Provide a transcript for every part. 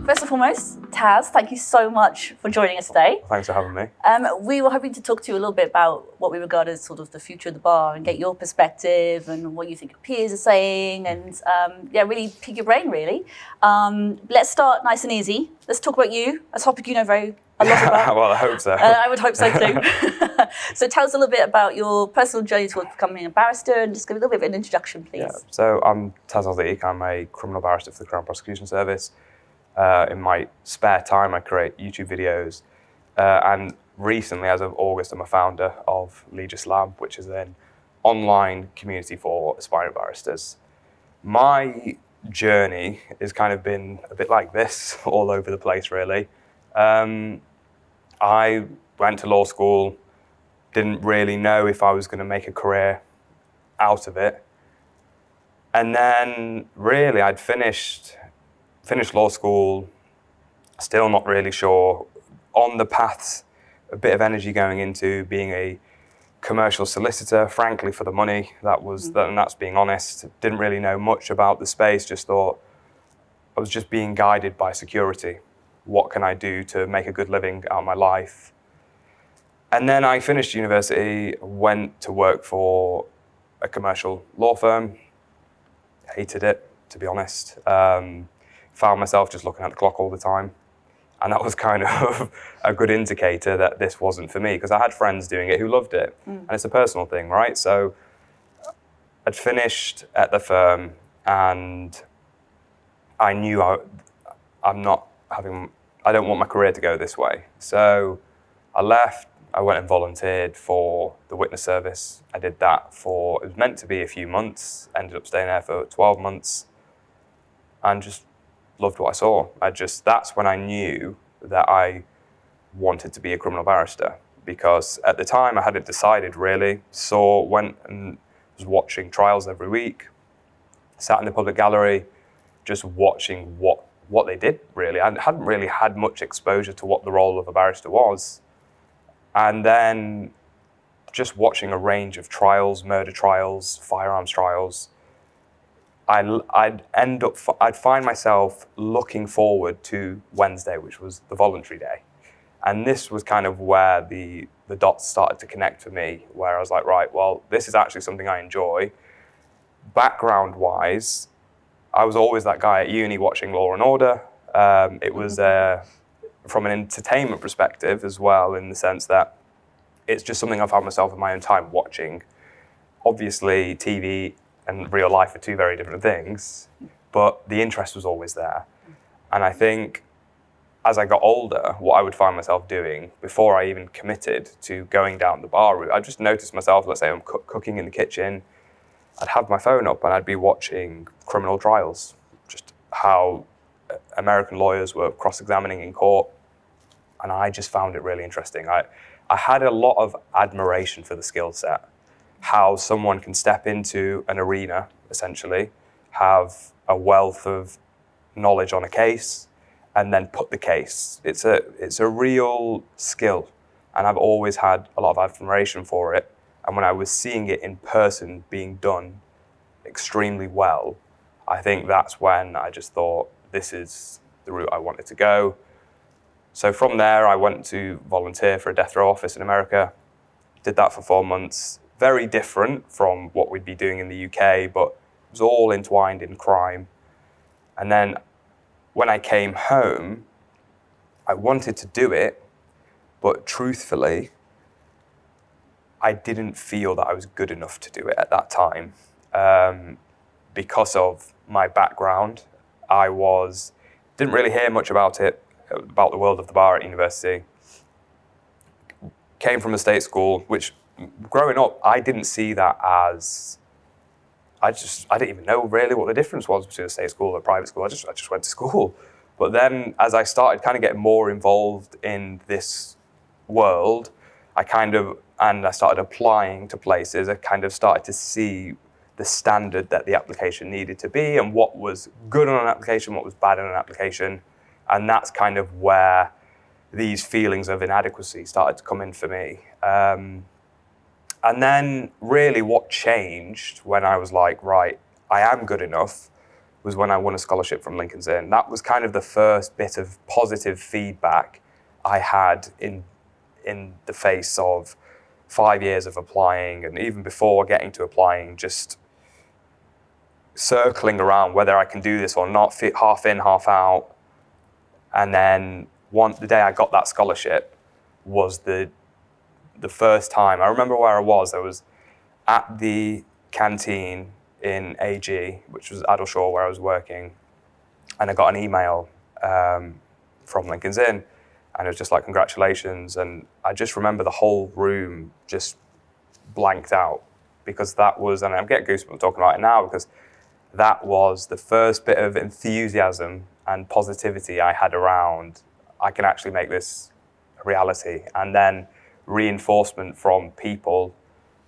First and foremost, Taz, thank you so much for joining us today. Thanks for having me. We were hoping to talk to you a little bit about what we regard as sort of the future of the bar and get your perspective and what you think your peers are saying and really pick your brain, really. Let's start nice and easy. Let's talk about you, a topic you know a lot about. Well, I hope so. I would hope so too. So tell us a little bit about your personal journey towards becoming a barrister and just give a little bit of an introduction, please. Yeah. So I'm Taz Aldeek. I'm a criminal barrister for the Crown Prosecution Service. In my spare time, I create YouTube videos. And recently, as of August, I'm a founder of Legis Lab, which is an online community for aspiring barristers. My journey has kind of been a bit like this, all over the place, really. I went to law school, didn't really know if I was going to make a career out of it. And then really I'd finished law school, still not really sure, on the paths, a bit of energy going into being a commercial solicitor, frankly for the money, and that's being honest. Didn't really know much about the space, just thought I was just being guided by security. What can I do to make a good living out of my life? And then I finished university, went to work for a commercial law firm, hated it, to be honest. Found myself just looking at the clock all the time. And that was kind of a good indicator that this wasn't for me, because I had friends doing it who loved it. And it's a personal thing, right? So I'd finished at the firm and I knew I don't want my career to go this way. So I left, I went and volunteered for the witness service. I did that it was meant to be a few months, ended up staying there for 12 months and just loved what I saw. That's when I knew that I wanted to be a criminal barrister, because at the time I hadn't decided really. Went and was watching trials every week, sat in the public gallery, just watching what they did, really. I hadn't really had much exposure to what the role of a barrister was. And then just watching a range of trials, murder trials, firearms trials, I'd find myself looking forward to Wednesday, which was the voluntary day. And this was kind of where the dots started to connect for me, where I was like, right, well, this is actually something I enjoy. Background-wise, I was always that guy at uni watching Law and Order. It was from an entertainment perspective as well, in the sense that it's just something I found myself in my own time watching. Obviously, TV and real life are two very different things, but the interest was always there. And I think as I got older, what I would find myself doing before I even committed to going down the bar route, I just noticed myself, let's say I'm cooking in the kitchen, I'd have my phone up and I'd be watching criminal trials, just how American lawyers were cross-examining in court. And I just found it really interesting. I had a lot of admiration for the skill set, how someone can step into an arena, essentially, have a wealth of knowledge on a case, and then put the case. It's a real skill, and I've always had a lot of admiration for it. And when I was seeing it in person being done extremely well, I think that's when I just thought, this is the route I wanted to go. So from there, I went to volunteer for a death row office in America, did that for 4 months. Very different from what we'd be doing in the UK, but it was all entwined in crime. And then when I came home, I wanted to do it, but truthfully, I didn't feel that I was good enough to do it at that time. Because of my background, didn't really hear much about the world of the bar at university. Came from a state school, which growing up, I didn't see that as, I didn't even know really what the difference was between a state school and a private school. I just went to school. But then as I started kind of getting more involved in this world, I started applying to places, I kind of started to see the standard that the application needed to be and what was good on an application, what was bad on an application. And that's kind of where these feelings of inadequacy started to come in for me. And then really what changed when I was like, right, I am good enough, was when I won a scholarship from Lincoln's Inn. That was kind of the first bit of positive feedback I had in the face of 5 years of applying, and even before getting to applying, just circling around whether I can do this or not, half in, half out. And then the day I got that scholarship was the first time. I remember where I was. I was at the canteen in AG, which was Addleshaw, where I was working, and I got an email from Lincoln's Inn, and it was just like, congratulations. And I just remember the whole room just blanked out, because that was, and I'm getting goosebumps talking about it now, because that was the first bit of enthusiasm and positivity I had around, I can actually make this a reality. And then reinforcement from people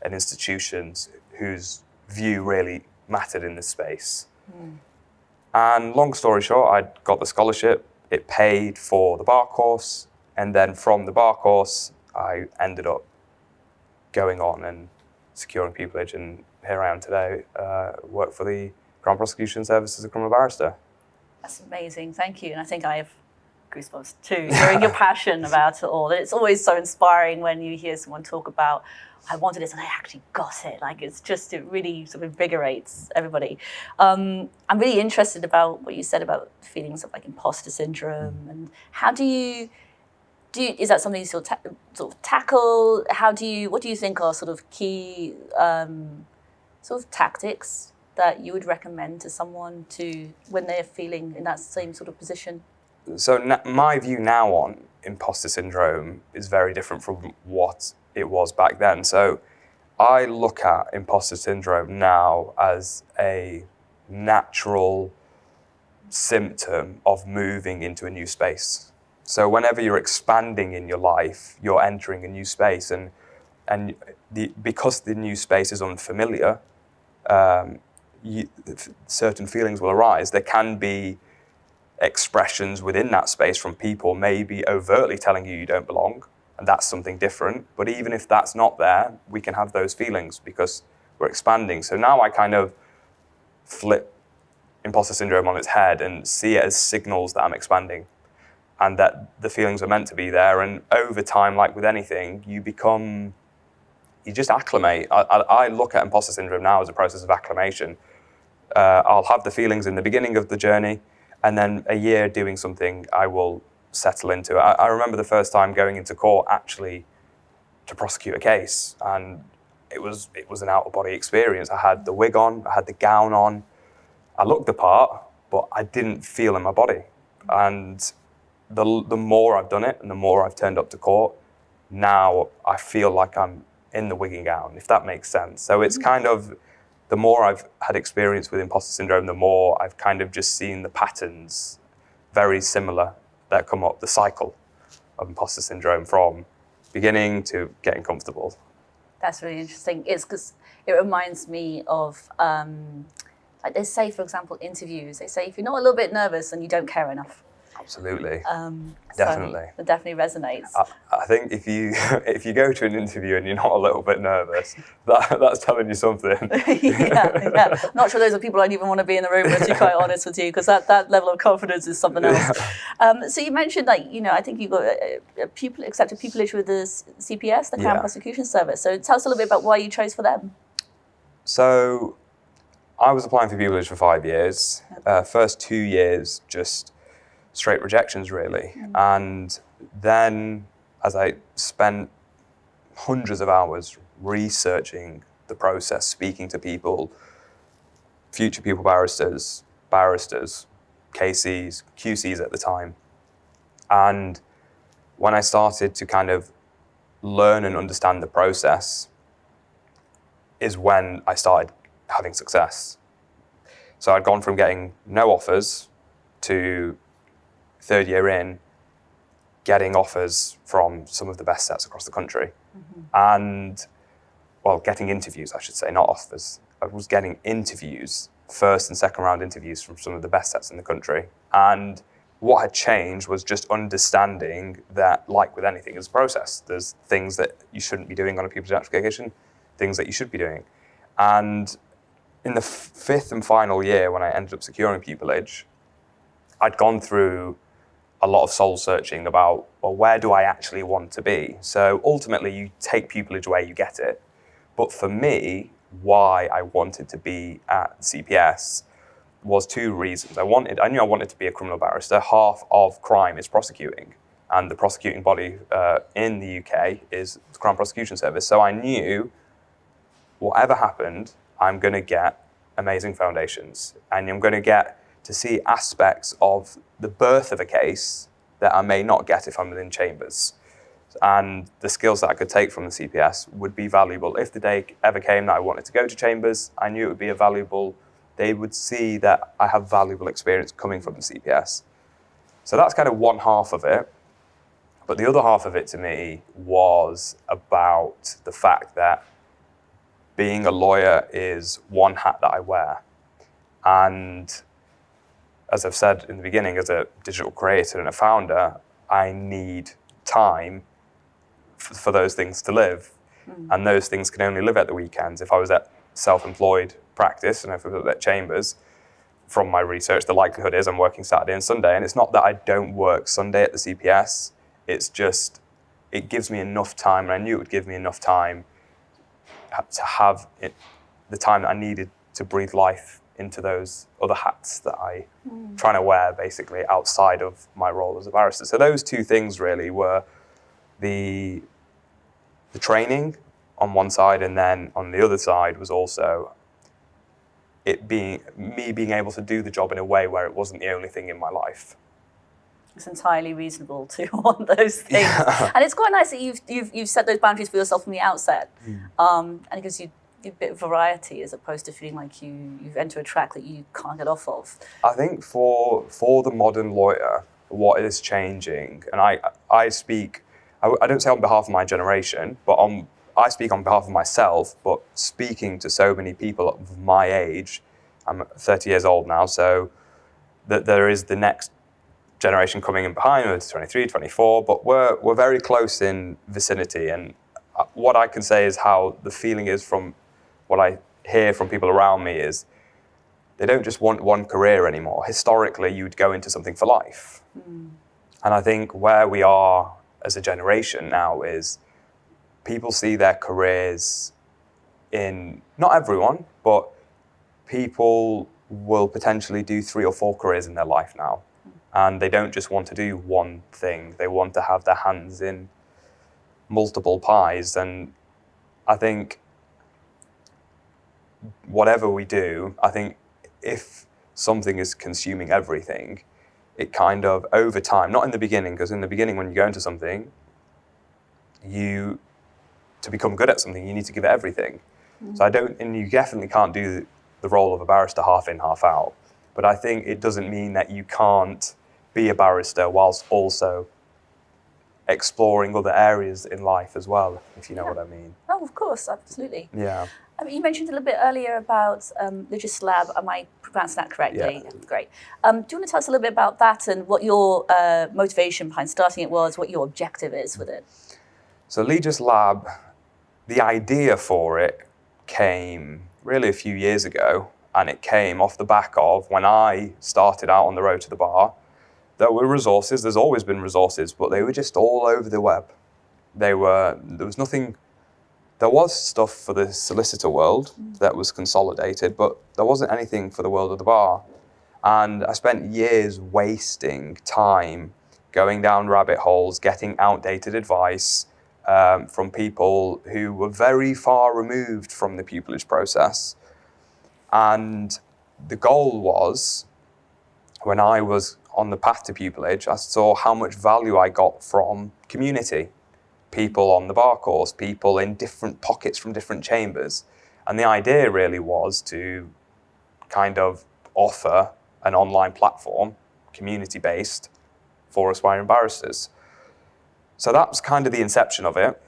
and institutions whose view really mattered in this space. And long story short, I got the scholarship. It paid for the bar course, and then from the bar course, I ended up going on and securing pupillage, and here I am today, work for the Crown Prosecution Service as a criminal barrister. That's amazing, thank you. And I think I have goosebumps too, hearing your passion about it all. It's always so inspiring when you hear someone talk about, I wanted this and I actually got it. Like, it really sort of invigorates everybody. I'm really interested about what you said about feelings of like imposter syndrome, and how is that something you sort of tackle? What do you think are sort of key sort of tactics that you would recommend to someone when they're feeling in that same sort of position? So my view now on imposter syndrome is very different from what it was back then. So I look at imposter syndrome now as a natural symptom of moving into a new space. So whenever you're expanding in your life, you're entering a new space, and because the new space is unfamiliar, certain feelings will arise. There can be expressions within that space from people maybe overtly telling you don't belong, and that's something different. But even if that's not there, we can have those feelings because we're expanding. So now I kind of flip imposter syndrome on its head and see it as signals that I'm expanding, and that the feelings are meant to be there. And over time, like with anything, you just acclimate. I look at imposter syndrome now as a process of acclimation. I'll have the feelings in the beginning of the journey, and then a year doing something, I will settle into it. I remember the first time going into court actually to prosecute a case, and it was an out-of-body experience. I had the wig on, I had the gown on, I looked the part, but I didn't feel in my body. And the more I've done it and the more I've turned up to court, now I feel like I'm in the wig and gown, if that makes sense. So it's kind of, the more I've had experience with imposter syndrome, the more I've kind of just seen the patterns very similar that come up, the cycle of imposter syndrome from beginning to getting comfortable. That's really interesting. It's because it reminds me of, like they say, for example, interviews. They say if you're not a little bit nervous, then you don't care enough. Absolutely. Definitely. So it definitely resonates. I think if you go to an interview and you're not a little bit nervous, that's telling you something. yeah. Not sure those are people I'd even want to be in the room with, to be quite honest with you, because that level of confidence is something else. Yeah. So you mentioned, like, I think you got accepted pupillage with the CPS, the Crown Prosecution Service. So tell us a little bit about why you chose for them. So I was applying for pupillage for 5 years. First 2 years, just straight rejections, really. And then as I spent hundreds of hours researching the process, speaking to people, future pupil barristers, KCs, QCs at the time. And when I started to kind of learn and understand the process is when I started having success. So I'd gone from getting no offers to third year in, getting offers from some of the best sets across the country. And, well, getting interviews, I should say, not offers. I was getting interviews, first and second round interviews from some of the best sets in the country. And what had changed was just understanding that, like with anything, it's a process. There's things that you shouldn't be doing on a pupillage application, things that you should be doing. And in the fifth and final year, when I ended up securing pupillage, I'd gone through a lot of soul searching about, well, where do I actually want to be? So ultimately, you take pupillage where you get it. But for me, why I wanted to be at CPS was two reasons. I knew I wanted to be a criminal barrister. Half of crime is prosecuting, and the prosecuting body in the UK is the Crown Prosecution Service. So I knew whatever happened, I'm going to get amazing foundations, and I'm going to get to see aspects of the birth of a case that I may not get if I'm within chambers. And the skills that I could take from the CPS would be valuable. If the day ever came that I wanted to go to chambers, I knew it would be they would see that I have valuable experience coming from the CPS. So that's kind of one half of it. But the other half of it to me was about the fact that being a lawyer is one hat that I wear. And as I've said in the beginning, as a digital creator and a founder, I need time for those things to live. And those things can only live at the weekends. If I was at self-employed practice and if I was at chambers, from my research, the likelihood is I'm working Saturday and Sunday. And it's not that I don't work Sunday at the CPS. It's just, it gives me enough time, and I knew it would give me enough time to have the time that I needed to breathe life into those other hats that I trying to wear basically outside of my role as a barrister. So those two things really were the training on one side, and then on the other side was also being able to do the job in a way where it wasn't the only thing in my life. It's entirely reasonable to want those things, yeah. And it's quite nice that you've set those boundaries for yourself from the outset, and it gives you a bit of variety as opposed to feeling like you've entered a track that you can't get off of. I think for the modern lawyer, what is changing, and I don't say on behalf of my generation, but I speak on behalf of myself, but speaking to so many people of my age, I'm 30 years old now, so that there is the next generation coming in behind, it's 23, 24, but we're very close in vicinity. And what I can say is how the feeling is from what I hear from people around me is they don't just want one career anymore. Historically, you'd go into something for life. And I think where we are as a generation now is people see their careers in, not everyone, but people will potentially do 3 or 4 careers in their life now. And they don't just want to do one thing. They want to have their hands in multiple pies. And I think whatever we do, I think if something is consuming everything, it kind of over time, not in the beginning, because in the beginning when you go into something, to become good at something, you need to give it everything. So and you definitely can't do the role of a barrister half in, half out. But I think it doesn't mean that you can't be a barrister whilst also exploring other areas in life as well, if you know what I mean. Oh, of course, absolutely. Yeah. I mean, you mentioned a little bit earlier about LexisLab. Am I pronouncing that correctly? Yeah. Great. Do you want to tell us a little bit about that and what your motivation behind starting it was, what your objective is with it? So LexisLab, the idea for it came really a few years ago, and it came off the back of when I started out on the road to the bar. There were resources, there's always been resources, but they were just all over the web. There was nothing, there was stuff for the solicitor world that was consolidated, but there wasn't anything for the world of the bar. And I spent years wasting time going down rabbit holes, getting outdated advice from people who were very far removed from the pupillage process. And the goal was, when I was on the path to pupillage, I saw how much value I got from community. People on the bar course, people in different pockets from different chambers. And the idea really was to kind of offer an online platform, community-based, for aspiring barristers. So that was kind of the inception of it.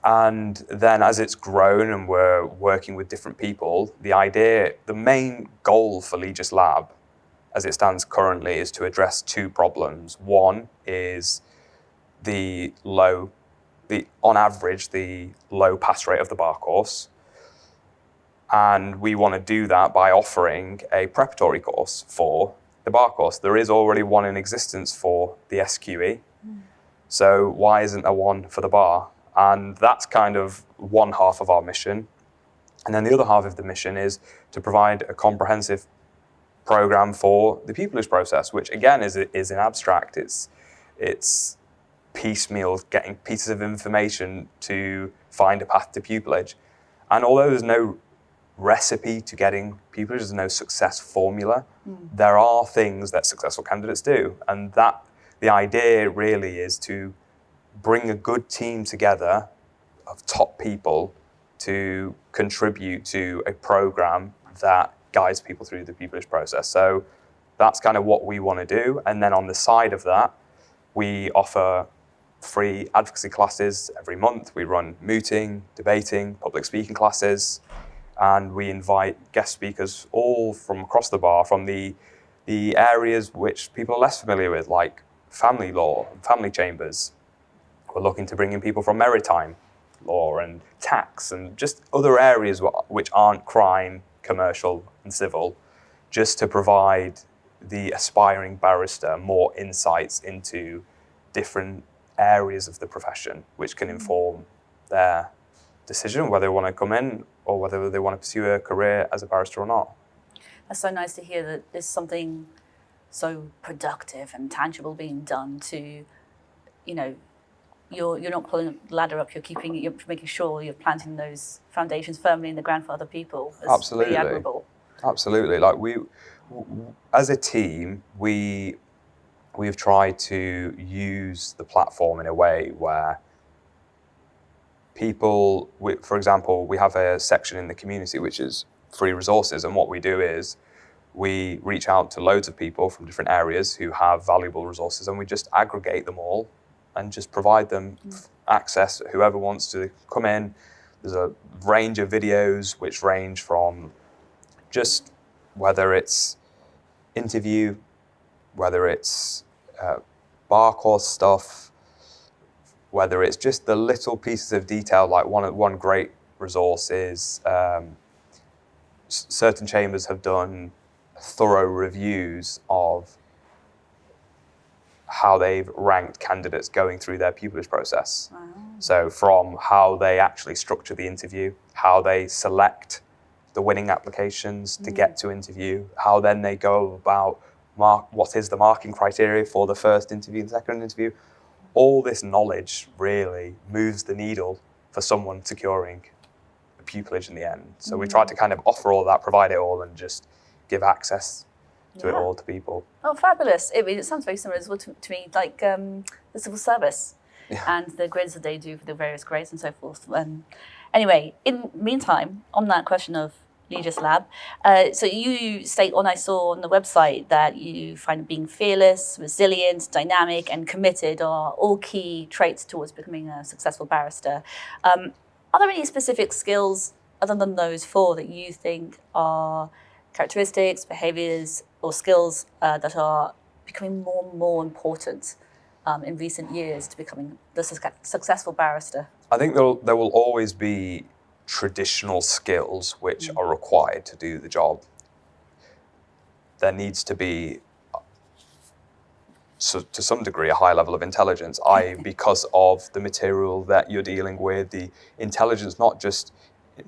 And then as it's grown and we're working with different people, the main goal for LexisLab, as it stands currently, is to address 2 problems. One is on average, the low pass rate of the bar course. And we want to do that by offering a preparatory course for the bar course. There is already one in existence for the SQE. So why isn't there one for the bar? And that's kind of one half of our mission. And then the other half of the mission is to provide a comprehensive program for the pupillage process, which again is in abstract. It's piecemeal, getting pieces of information to find a path to pupillage. And although there's no recipe to getting pupillage, there's no success formula, there are things that successful candidates do. And that the idea really is to bring a good team together of top people to contribute to a program that guides people through the pupillage process. So that's kind of what we want to do. And then on the side of that, we offer free advocacy classes every month. We run mooting, debating, public speaking classes, and we invite guest speakers all from across the bar, from the areas which people are less familiar with, like family law and family chambers. We're looking to bring in people from maritime law and tax and just other areas which aren't crime, commercial and civil, just to provide the aspiring barrister more insights into different areas of the profession, which can inform their decision whether they want to come in or whether they want to pursue a career as a barrister or not. That's so nice to hear that there's something so productive and tangible being done to, you're not pulling the ladder up, you're making sure you're planting those foundations firmly in the ground for other people. It's Absolutely. really admirable. Absolutely. Like as a team, we've tried to use the platform in a way where people, for example, we have a section in the community which is free resources, and what we do is we reach out to loads of people from different areas who have valuable resources, and we just aggregate them all and just provide them access. Whoever wants to come in, there's a range of videos which range from just whether it's interview, whether it's bar course stuff, whether it's just the little pieces of detail. Like one great resource is certain chambers have done thorough reviews of how they've ranked candidates going through their pupillage process. Wow. So from how they actually structure the interview, how they select the winning applications to get to interview, how then they go about what is the marking criteria for the first interview and second interview. All this knowledge really moves the needle for someone securing a pupillage in the end. So we try to kind of offer all that, provide it all, and just give access to it all to people. Oh, fabulous. It sounds very similar as well to me, like the civil service and the grids that they do for the various grades and so forth. Anyway, in the meantime, on that question of Legis Lab, so you state I saw on the website that you find being fearless, resilient, dynamic, and committed are all key traits towards becoming a successful barrister. Are there any specific skills other than those four that you think are characteristics, behaviours, or skills that are becoming more and more important in recent years to becoming the successful barrister? I think there will always be traditional skills which are required to do the job. There needs to be, to some degree, a high level of intelligence, i.e. because of the material that you're dealing with, the intelligence not just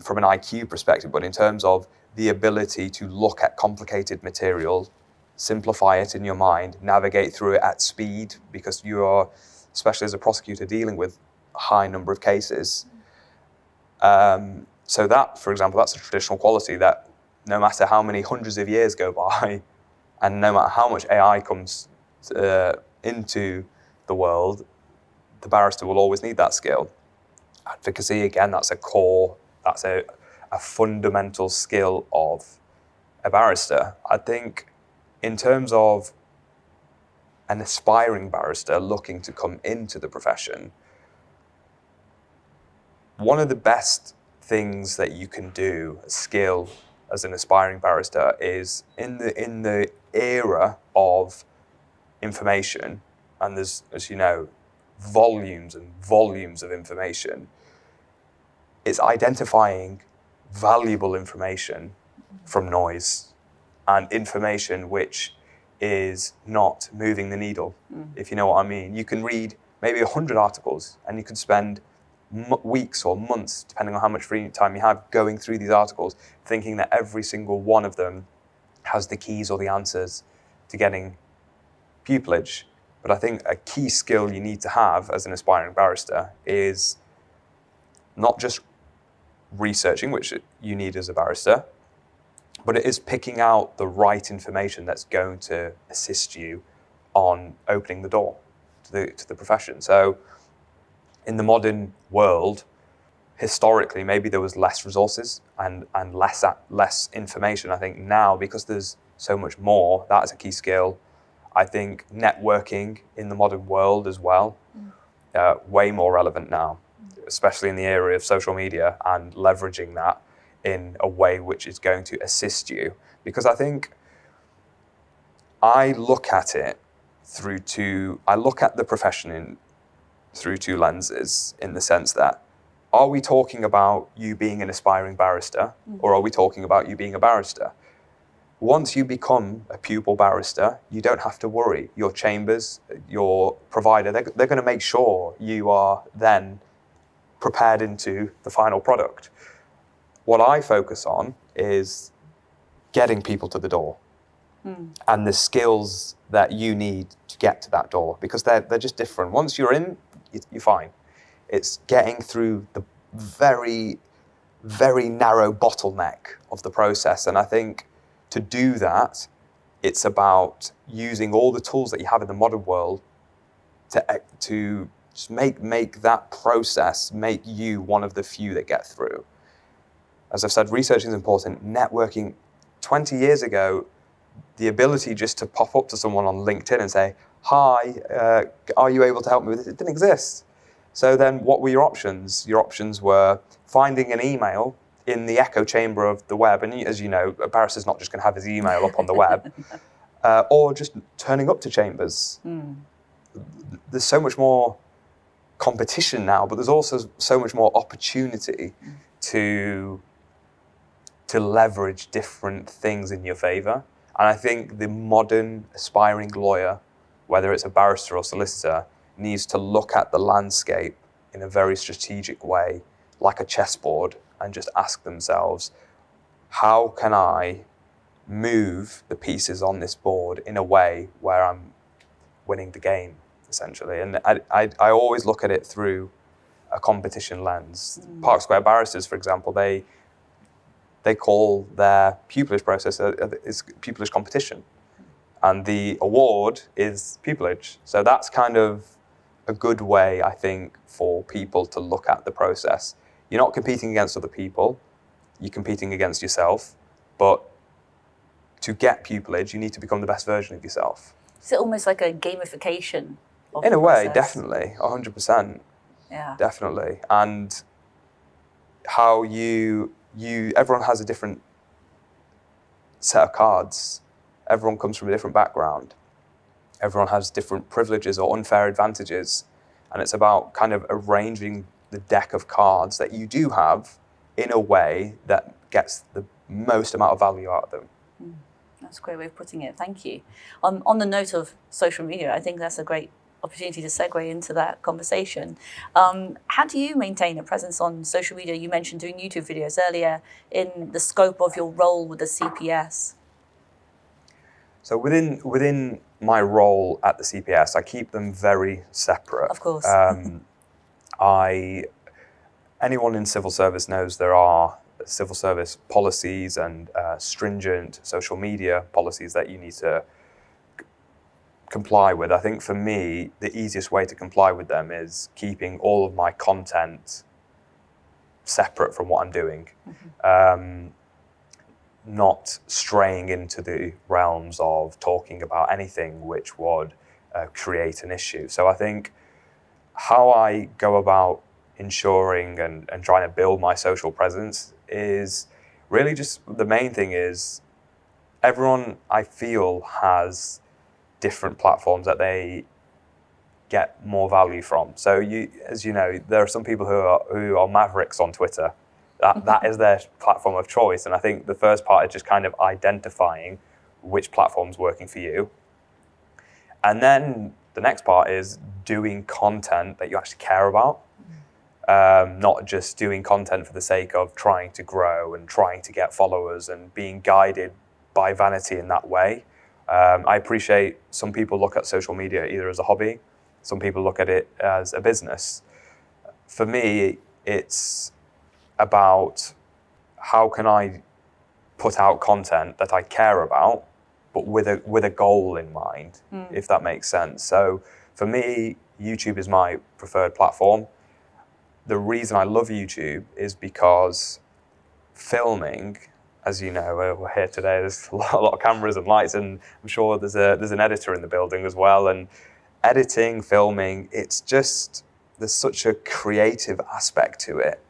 from an IQ perspective, but in terms of the ability to look at complicated material, simplify it in your mind, navigate through it at speed, because you are, especially as a prosecutor, dealing with a high number of cases. So that, for example, that's a traditional quality that no matter how many hundreds of years go by, and no matter how much AI comes into the world, the barrister will always need that skill. Advocacy, again, that's a core, that's a fundamental skill of a barrister. I think in terms of an aspiring barrister looking to come into the profession, one of the best things that you can do, a skill as an aspiring barrister, is in the era of information, and there's, as you know, volumes and volumes of information, it's identifying valuable information from noise and information which is not moving the needle, if you know what I mean. You can read maybe 100 articles and you can spend weeks or months, depending on how much free time you have, going through these articles, thinking that every single one of them has the keys or the answers to getting pupillage. But I think a key skill you need to have as an aspiring barrister is not just researching, which you need as a barrister, but it is picking out the right information that's going to assist you on opening the door to the profession. So in the modern world, historically, maybe there was less resources and less information. I think now, because there's so much more, that is a key skill. I think networking in the modern world as well, way more relevant now, especially in the area of social media, and leveraging that in a way which is going to assist you. Because I think I look at it I look at the profession through two lenses, in the sense that, are we talking about you being an aspiring barrister, or are we talking about you being a barrister? Once you become a pupil barrister, you don't have to worry. Your chambers, your provider, they're going to make sure you are then prepared into the final product. What I focus on is getting people to the door and the skills that you need to get to that door, because they're just different. Once you're in, you're fine. It's getting through the very, very narrow bottleneck of the process. And I think to do that, it's about using all the tools that you have in the modern world to just make that process, make you one of the few that get through. As I've said, researching is important. Networking, 20 years ago, the ability just to pop up to someone on LinkedIn and say, hi, are you able to help me with this? It didn't exist. So then what were your options? Your options were finding an email in the echo chamber of the web. And as you know, a barrister's not just going to have his email up on the web, or just turning up to chambers. There's so much more competition now, but there's also so much more opportunity to leverage different things in your favor. And I think the modern aspiring lawyer, whether it's a barrister or solicitor, needs to look at the landscape in a very strategic way, like a chessboard, and just ask themselves, how can I move the pieces on this board in a way where I'm winning the game, essentially? And I always look at it through a competition lens. Park Square Barristers, for example, they call their pupillage process is pupillage competition. And the award is pupillage. So that's kind of a good way, I think, for people to look at the process. You're not competing against other people, you're competing against yourself. But to get pupillage, you need to become the best version of yourself. Is it almost like a gamification of in the a way, process? definitely, 100%. Yeah. Definitely. And how everyone has a different set of cards. Everyone comes from a different background. Everyone has different privileges or unfair advantages. And it's about kind of arranging the deck of cards that you do have in a way that gets the most amount of value out of them. That's a great way of putting it. Thank you. On the note of social media, I think that's a great opportunity to segue into that conversation. How do you maintain a presence on social media? You mentioned doing YouTube videos earlier, in the scope of your role with the CPS. So within my role at the CPS, I keep them very separate. Of course. Anyone in civil service knows there are civil service policies and stringent social media policies that you need to comply with. I think for me, the easiest way to comply with them is keeping all of my content separate from what I'm doing. Not straying into the realms of talking about anything which would create an issue. So I think how I go about ensuring and trying to build my social presence is really just, the main thing is everyone, I feel, has different platforms that they get more value from. So as you know, there are some people who are mavericks on Twitter, That is their platform of choice. And I think the first part is just kind of identifying which platform's working for you. And then the next part is doing content that you actually care about. Not just doing content for the sake of trying to grow and trying to get followers and being guided by vanity in that way. I appreciate some people look at social media either as a hobby, some people look at it as a business. For me, it's about how can I put out content that I care about, but with a goal in mind, if that makes sense. So for me, YouTube is my preferred platform. The reason I love YouTube is because filming, as you know, we're here today, there's a lot of cameras and lights, and I'm sure there's an editor in the building as well. And editing, filming, there's such a creative aspect to it,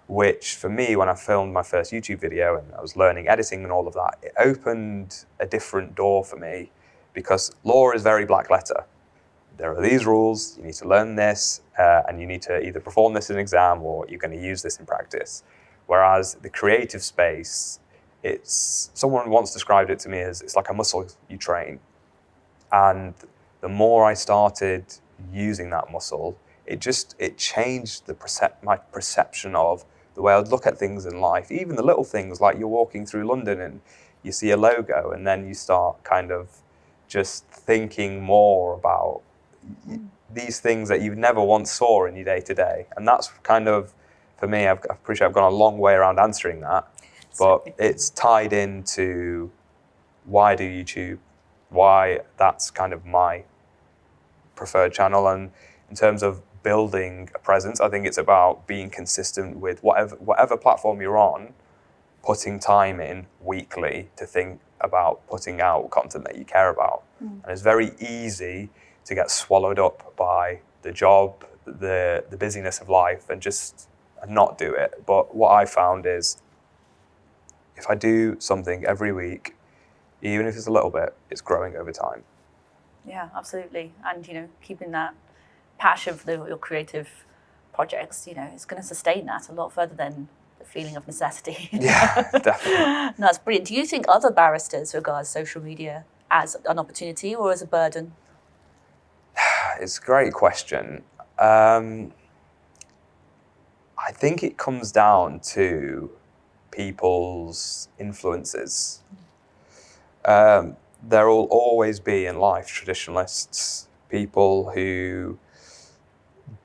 which for me, when I filmed my first YouTube video and I was learning editing and all of that, it opened a different door for me, because law is very black letter. There are these rules, you need to learn this, and you need to either perform this in an exam or you're going to use this in practice. Whereas the creative space, someone once described it to me as it's like a muscle you train. And the more I started using that muscle, it changed my perception of the way I'd look at things in life, even the little things like you're walking through London and you see a logo and then you start kind of just thinking more about these things that you never once saw in your day-to-day. And that's kind of, for me, I appreciate I've gone a long way around answering that, but it's tied into why I do YouTube, why that's kind of my preferred channel. And in terms of building a presence, I think it's about being consistent with whatever platform you're on, putting time in weekly to think about putting out content that you care about. And it's very easy to get swallowed up by the job, the busyness of life, and just not do it. But what I found is if I do something every week, even if it's a little bit, it's growing over time. Yeah, absolutely. And, keeping that passion for your creative projects, it's going to sustain that a lot further than the feeling of necessity. Yeah, definitely. No, that's brilliant. Do you think other barristers regard social media as an opportunity or as a burden? It's a great question. I think it comes down to people's influences. There will always be in life traditionalists, people who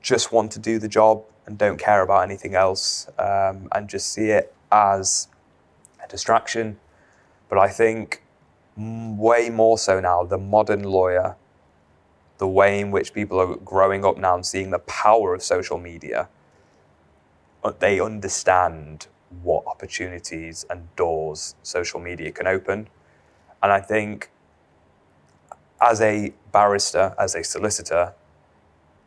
just want to do the job and don't care about anything else, and just see it as a distraction. But I think way more so now, the modern lawyer, the way in which people are growing up now and seeing the power of social media, they understand what opportunities and doors social media can open. And I think as a barrister, as a solicitor,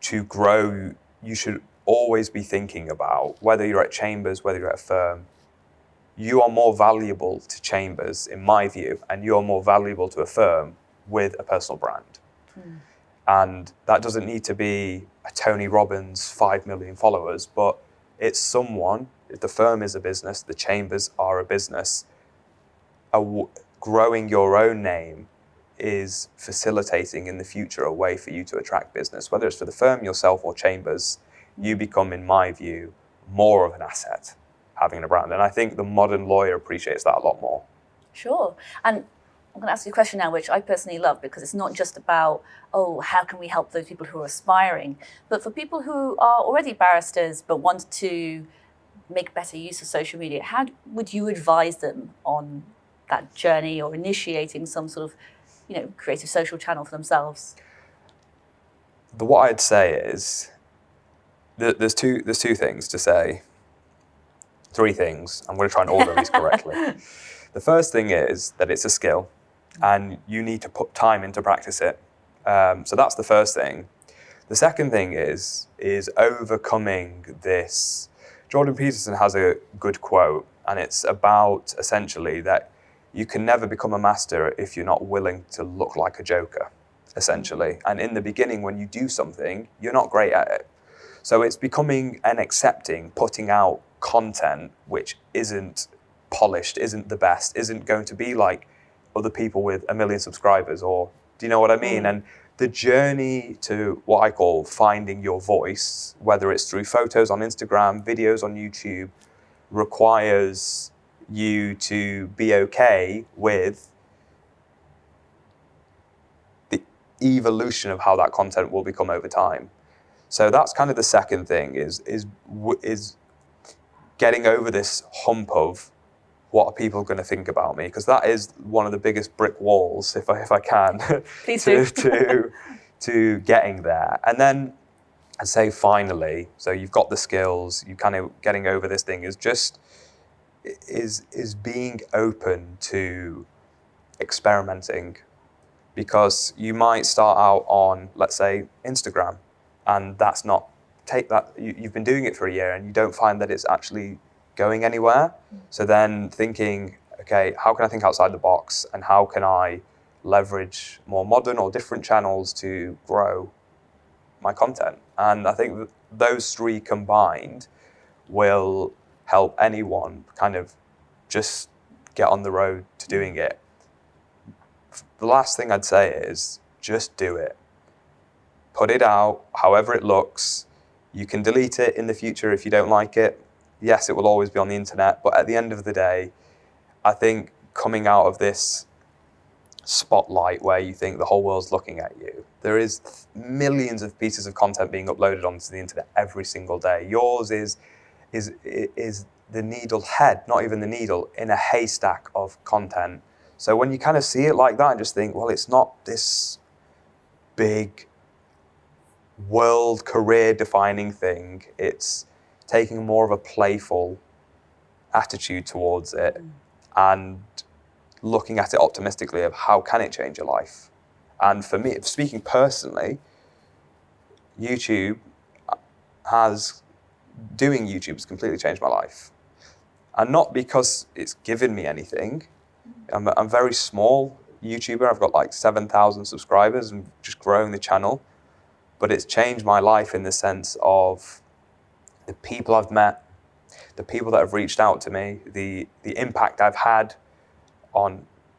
to grow, you should always be thinking about whether you're at chambers, whether you're at a firm, you are more valuable to chambers, in my view, and you're more valuable to a firm with a personal brand. And that doesn't need to be a Tony Robbins, 5 million followers, but it's someone, if the firm is a business, the chambers are a business, growing your own name is facilitating in the future a way for you to attract business. Whether it's for the firm, yourself, or chambers, you become, in my view, more of an asset having a brand. And I think the modern lawyer appreciates that a lot more. Sure. And I'm going to ask you a question now, which I personally love, because it's not just about, how can we help those people who are aspiring, but for people who are already barristers but want to make better use of social media, how would you advise them on that journey or initiating some sort of, creative social channel for themselves? What I'd say is there's two things to say. 3 things. I'm going to try and order these correctly. The first thing is that it's a skill and you need to put time in to practice it. So that's the first thing. The second thing is overcoming this. Jordan Peterson has a good quote, and it's about essentially that you can never become a master if you're not willing to look like a joker, essentially. And in the beginning, when you do something, you're not great at it. So it's becoming and accepting, putting out content which isn't polished, isn't the best, isn't going to be like other people with 1 million subscribers, or do you know what I mean? And the journey to what I call finding your voice, whether it's through photos on Instagram, videos on YouTube, requires you to be okay with the evolution of how that content will become over time. So that's kind of the second thing, is getting over this hump of what are people going to think about me, because that is one of the biggest brick walls, if I can, Please do. to getting there. And then I'd say finally, so you've got the skills, you kind of getting over this thing, is being open to experimenting, because you might start out on, let's say, Instagram, and you've been doing it for a year and you don't find that it's actually going anywhere. So then thinking, okay, how can I think outside the box, and how can I leverage more modern or different channels to grow my content? And I think those three combined will help anyone kind of just get on the road to doing it. The last thing I'd say is just do it. Put it out, however it looks. You can delete it in the future if you don't like it. Yes, it will always be on the internet, but at the end of the day, I think coming out of this spotlight where you think the whole world's looking at you, there is millions of pieces of content being uploaded onto the internet every single day. Yours is the needle head, not even the needle, in a haystack of content. So when you kind of see it like that and just think, well, it's not this big world career defining thing, it's taking more of a playful attitude towards it and looking at it optimistically of how can it change your life. And for me, speaking personally, doing YouTube has completely changed my life. And not because it's given me anything. I'm very small YouTuber. I've got like 7,000 subscribers and just growing the channel. But it's changed my life in the sense of the people I've met, the people that have reached out to me, the impact I've had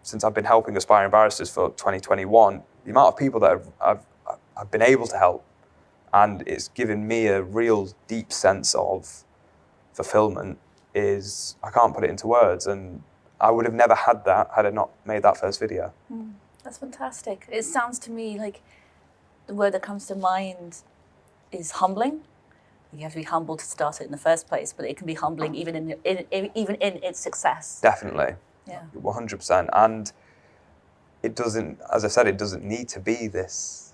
since I've been helping aspiring barristers for 2021, the amount of people that I've been able to help. And it's given me a real deep sense of fulfillment. I can't put it into words, and I would have never had that had I not made that first video. That's fantastic. It sounds to me like the word that comes to mind is humbling. You have to be humble to start it in the first place, but it can be humbling even in its success. Definitely. Yeah. 100%. And it doesn't, as I said, it doesn't need to be this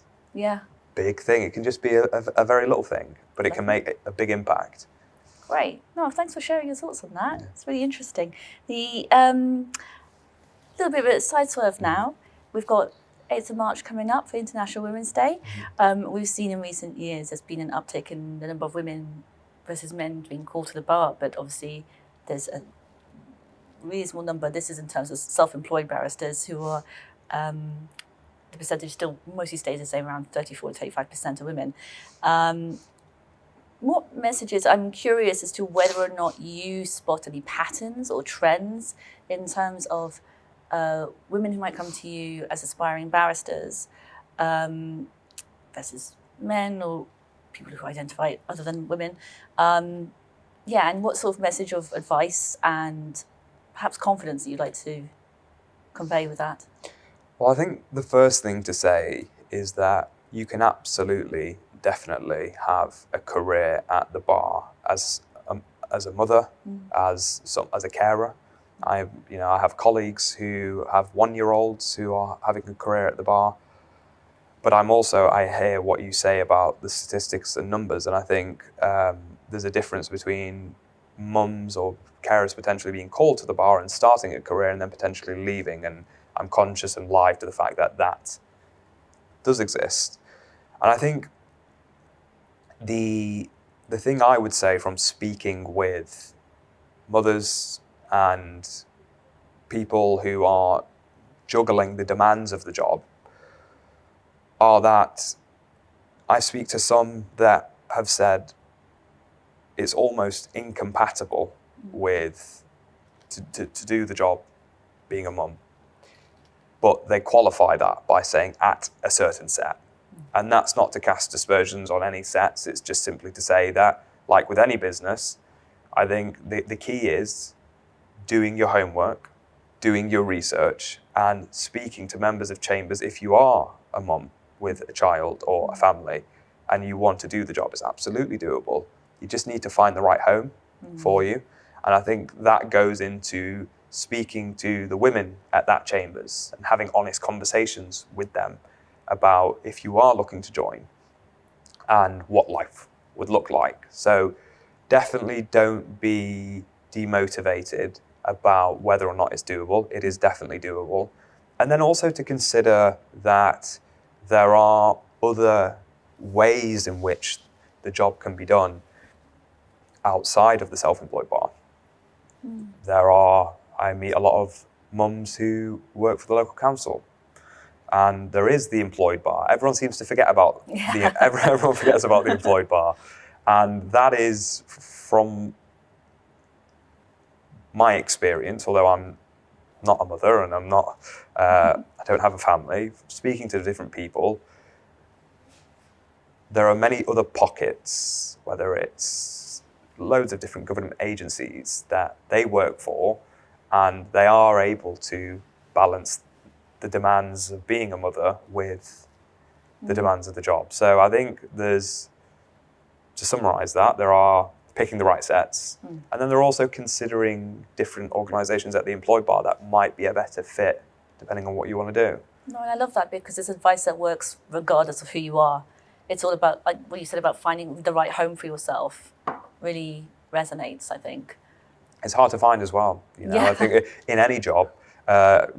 big thing. It can just be a very little thing, but it can make a big impact. Great. No, thanks for sharing your thoughts on that. It's really interesting. The little bit of a side swerve now. We've got 8th of March coming up for International Women's Day. We've seen in recent years there's been an uptick in the number of women versus men being called to the bar, but obviously there's a really small number. This is in terms of self-employed barristers who are, the percentage still mostly stays the same, around 34 to 35% of women. What messages, I'm curious as to whether or not you spot any patterns or trends in terms of women who might come to you as aspiring barristers versus men or people who identify other than women. And what sort of message of advice and perhaps confidence that you'd like to convey with that? Well, I think the first thing to say is that you can absolutely, definitely have a career at the bar as a mother, as a carer. I have colleagues who have 1-year-olds who are having a career at the bar. But I hear what you say about the statistics and numbers, and I think there's a difference between mums or carers potentially being called to the bar and starting a career and then potentially leaving. And I'm conscious and alive to the fact that that does exist. And I think the thing I would say from speaking with mothers and people who are juggling the demands of the job are that I speak to some that have said it's almost incompatible with to do the job being a mum. But they qualify that by saying at a certain set. And that's not to cast aspersions on any sets, it's just simply to say that, like with any business, I think the key is doing your homework, doing your research, and speaking to members of chambers if you are a mum with a child or a family and you want to do the job. It's absolutely doable. You just need to find the right home for you. And I think that goes into speaking to the women at that chambers and having honest conversations with them about if you are looking to join and what life would look like. So definitely don't be demotivated about whether or not it's doable. It is definitely doable. And then also to consider that there are other ways in which the job can be done outside of the self-employed bar. I meet a lot of mums who work for the local council, and there is the employed bar. Everyone seems to forget about everyone forgets about the employed bar, and that is, from my experience, although I'm not a mother and I'm not, I don't have a family, speaking to different people, there are many other pockets, whether it's loads of different government agencies that they work for, and they are able to balance the demands of being a mother with the demands of the job. So I think there's, to summarize that, there are picking the right sets, and then they're also considering different organizations at the employed bar that might be a better fit depending on what you want to do. No, and I love that because it's advice that works regardless of who you are. It's all about, like what you said about finding the right home for yourself, really resonates, I think. It's hard to find as well. You know, I think in any job,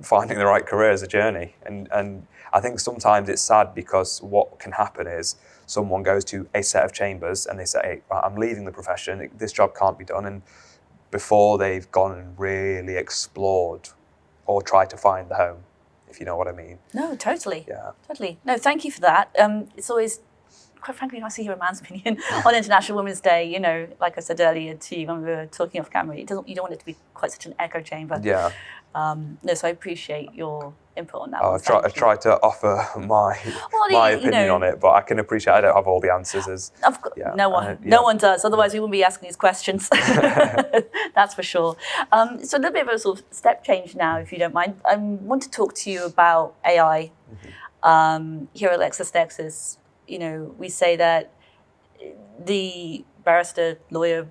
finding the right career is a journey. And I think sometimes it's sad because what can happen is someone goes to a set of chambers and they say, hey, I'm leaving the profession, this job can't be done. And before they've gone and really explored or tried to find the home, if you know what I mean. No, totally. Yeah. Totally. No, thank you for that. It's always, quite frankly, nice to hear a man's opinion on International Women's Day. You know, like I said earlier to you when we were talking off camera, you don't want it to be quite such an echo chamber. Yeah. No, so I appreciate your input on that. I try to offer my opinion on it, but I can appreciate I don't have all the answers. No one does. Otherwise, we wouldn't be asking these questions. That's for sure. So a little bit of a sort of step change now, if you don't mind. I want to talk to you about AI. Here at LexisNexis, you know, we say that the barrister lawyer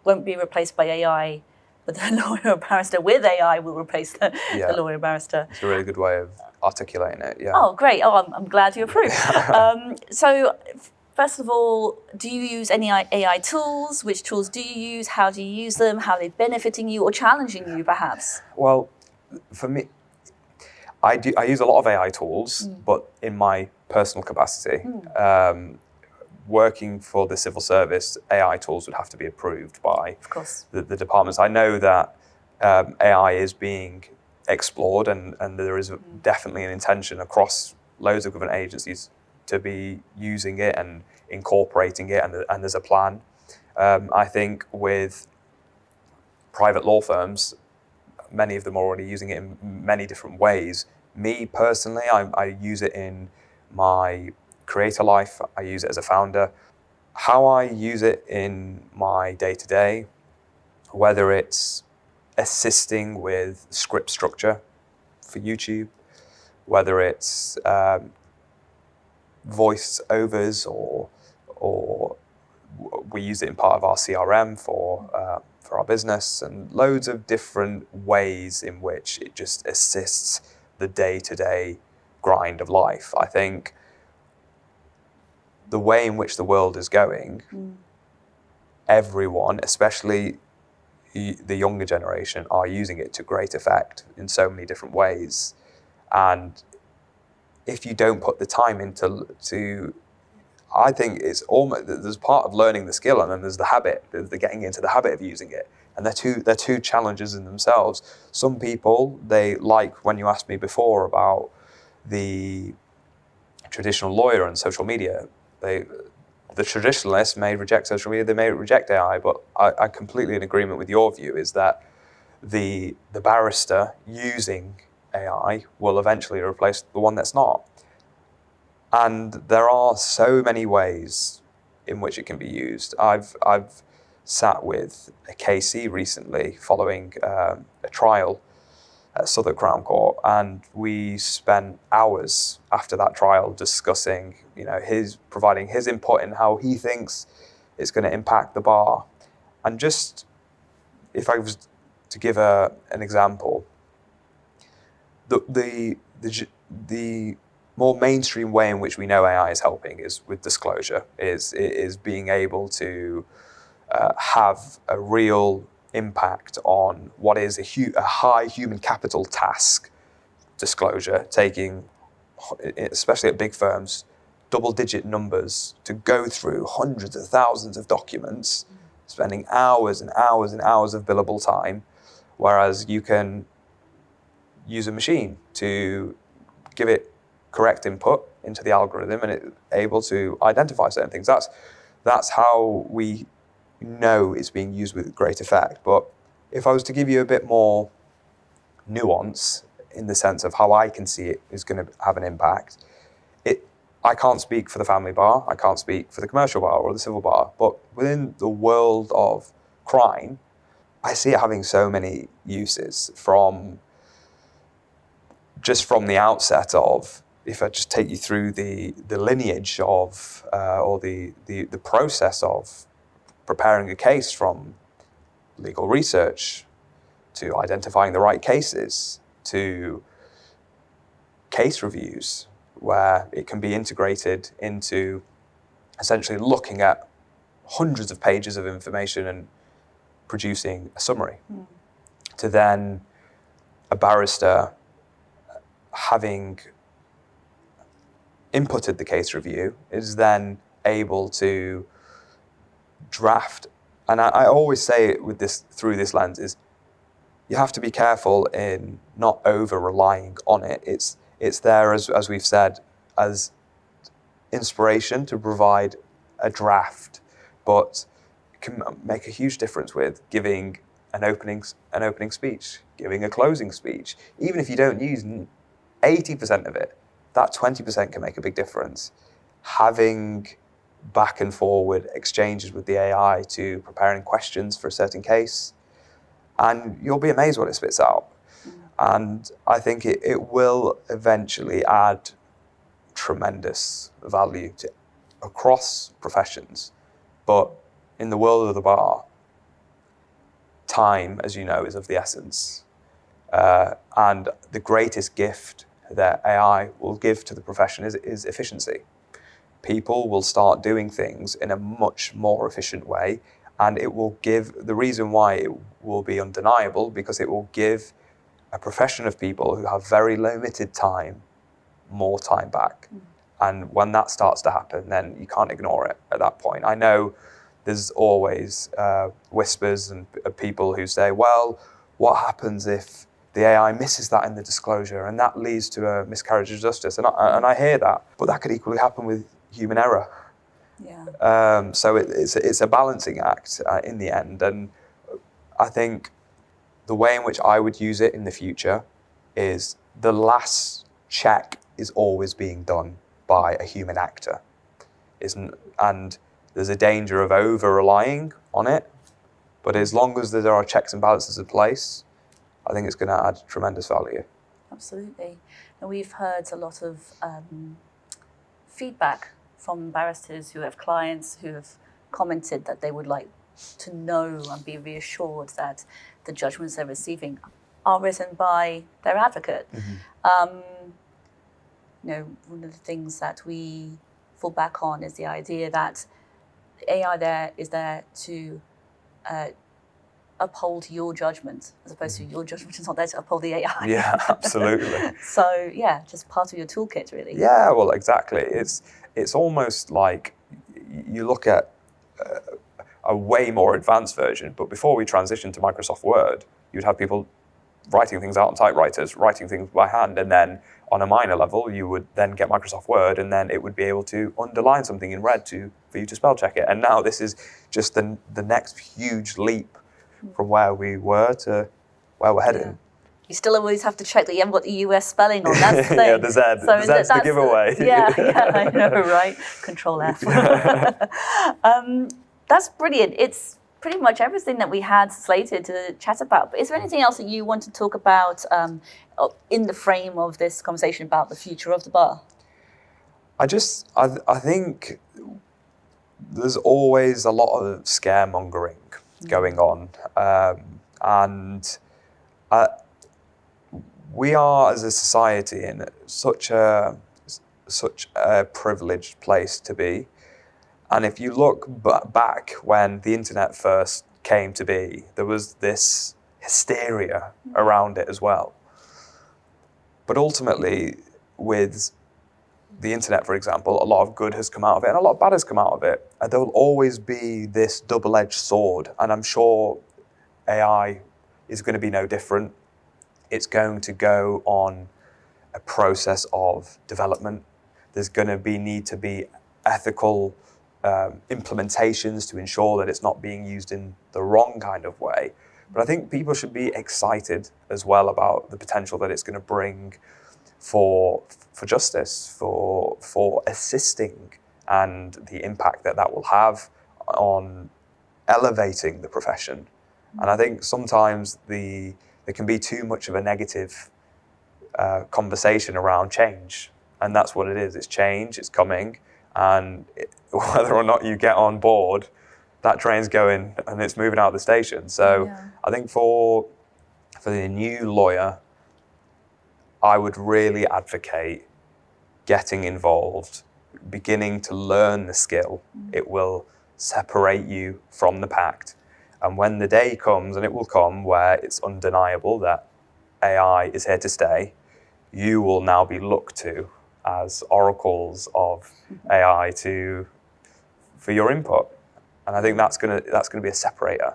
won't be replaced by AI, but the lawyer barrister with AI will replace the lawyer barrister. It's a really good way of articulating it, yeah. Oh, great. Oh, I'm glad you approve. So, first of all, do you use any AI tools? Which tools do you use? How do you use them? How are they benefiting you or challenging you, perhaps? Well, for me, I use a lot of AI tools, but in my personal capacity. Working for the civil service, AI tools would have to be approved by the departments. I know that AI is being explored, and there is definitely an intention across loads of government agencies to be using it and incorporating it, and there's a plan. I think with private law firms, many of them are already using it in many different ways. Me personally, I use it in my creator life. I use it as a founder. How I use it in my day-to-day, whether it's assisting with script structure for YouTube, whether it's voice overs, or we use it in part of our CRM for our business, and loads of different ways in which it just assists the day-to-day grind of life. I think the way in which the world is going, everyone, especially the younger generation, are using it to great effect in so many different ways. And if you don't put the time into I think it's almost, there's part of learning the skill, and then there's the habit, the getting into the habit of using it. And they're two challenges in themselves. Some people, they like, when you asked me before about the traditional lawyer and social media, the traditionalists may reject social media, they may reject AI, but I completely in agreement with your view is that the barrister using AI will eventually replace the one that's not. And there are so many ways in which it can be used. I've sat with a KC recently following a trial at Southwark Crown Court, and we spent hours after that trial discussing, providing his input in how he thinks it's going to impact the bar. And just, if I was to give an example, the more mainstream way in which we know AI is helping is with disclosure, is being able to have a real impact on what is a high human capital task, disclosure, taking, especially at big firms, double-digit numbers to go through hundreds of thousands of documents, spending hours and hours and hours of billable time, whereas you can use a machine to give it correct input into the algorithm and it's able to identify certain things. That's how we know it's being used with great effect. But if I was to give you a bit more nuance in the sense of how I can see it is going to have an impact, I can't speak for the family bar, I can't speak for the commercial bar or the civil bar, but within the world of crime, I see it having so many uses from the outset of, if I just take you through the lineage of, or the process of preparing a case, from legal research to identifying the right cases to case reviews, where it can be integrated into essentially looking at hundreds of pages of information and producing a summary, to then a barrister having inputted the case review is then able to draft. And I always say it with this, through this lens, is you have to be careful in not over relying on it. It's there, as we've said, as inspiration to provide a draft, but it can make a huge difference with giving an opening speech, giving a closing speech. Even if you don't use 80% of it, that 20% can make a big difference. Having back and forward exchanges with the AI to preparing questions for a certain case, and you'll be amazed what it spits out. And I think it will eventually add tremendous value to across professions. But in the world of the bar, time, as you know, is of the essence. And the greatest gift that AI will give to the profession is efficiency. People will start doing things in a much more efficient way, and it will give, the reason why it will be undeniable, because it will give a profession of people who have very limited time more time back. And when that starts to happen, then you can't ignore it at that point. I know there's always whispers and people who say, well, what happens if the AI misses that in the disclosure and that leads to a miscarriage of justice? And I hear that, but that could equally happen with human error. Yeah. So it's a balancing act in the end. And I think the way in which I would use it in the future is the last check is always being done by a human actor. And there's a danger of over-relying on it, but as long as there are checks and balances in place, I think it's going to add tremendous value. Absolutely. And we've heard a lot of feedback from barristers who have clients who have commented that they would like to know and be reassured that the judgments they're receiving are written by their advocate. One of the things that we fall back on is the idea that AI is there to uphold your judgment, as opposed to your judgment is not there to uphold the AI. Yeah, absolutely. So yeah, just part of your toolkit, really. Yeah, well, exactly. It's almost like you look at a way more advanced version, but before we transitioned to Microsoft Word, you'd have people writing things out on typewriters, writing things by hand, and then on a minor level, you would then get Microsoft Word, and then it would be able to underline something in red for you to spell check it. And now this is just the next huge leap from where we were to where we're heading. Yeah. You still always have to check that you haven't got the US spelling on. That's the thing. Yeah, the Z. So the Z's the giveaway. Yeah, I know, right? Control F. That's brilliant. It's pretty much everything that we had slated to chat about. But is there anything else that you want to talk about in the frame of this conversation about the future of the bar? I think there's always a lot of scaremongering going on. And we are, as a society, in such a privileged place to be. And if you look back when the internet first came to be, there was this hysteria around it as well. But ultimately, with the internet, for example, a lot of good has come out of it and a lot of bad has come out of it. And there will always be this double-edged sword. And I'm sure AI is going to be no different. It's going to go on a process of development. There's going to need to be ethical implementations to ensure that it's not being used in the wrong kind of way. But I think people should be excited as well about the potential that it's going to bring for justice, for assisting, and the impact that will have on elevating the profession. And I think sometimes there can be too much of a negative conversation around change. And that's what it is. It's change, it's coming. And whether or not you get on board, that train's going and it's moving out of the station. So yeah. I think for the new lawyer, I would really advocate getting involved, beginning to learn the skill. It will separate you from the pack. And when the day comes, and it will come, where it's undeniable that AI is here to stay, you will now be looked to as oracles of AI for your input. And I think that's gonna be a separator.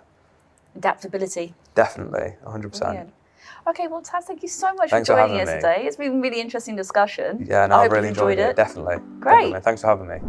Adaptability. Definitely, 100%. Brilliant. Okay, well, Taz, thank you so much for joining us today. It's been a really interesting discussion. Yeah, no, I've really enjoyed it. Definitely. Great. Definitely. Thanks for having me.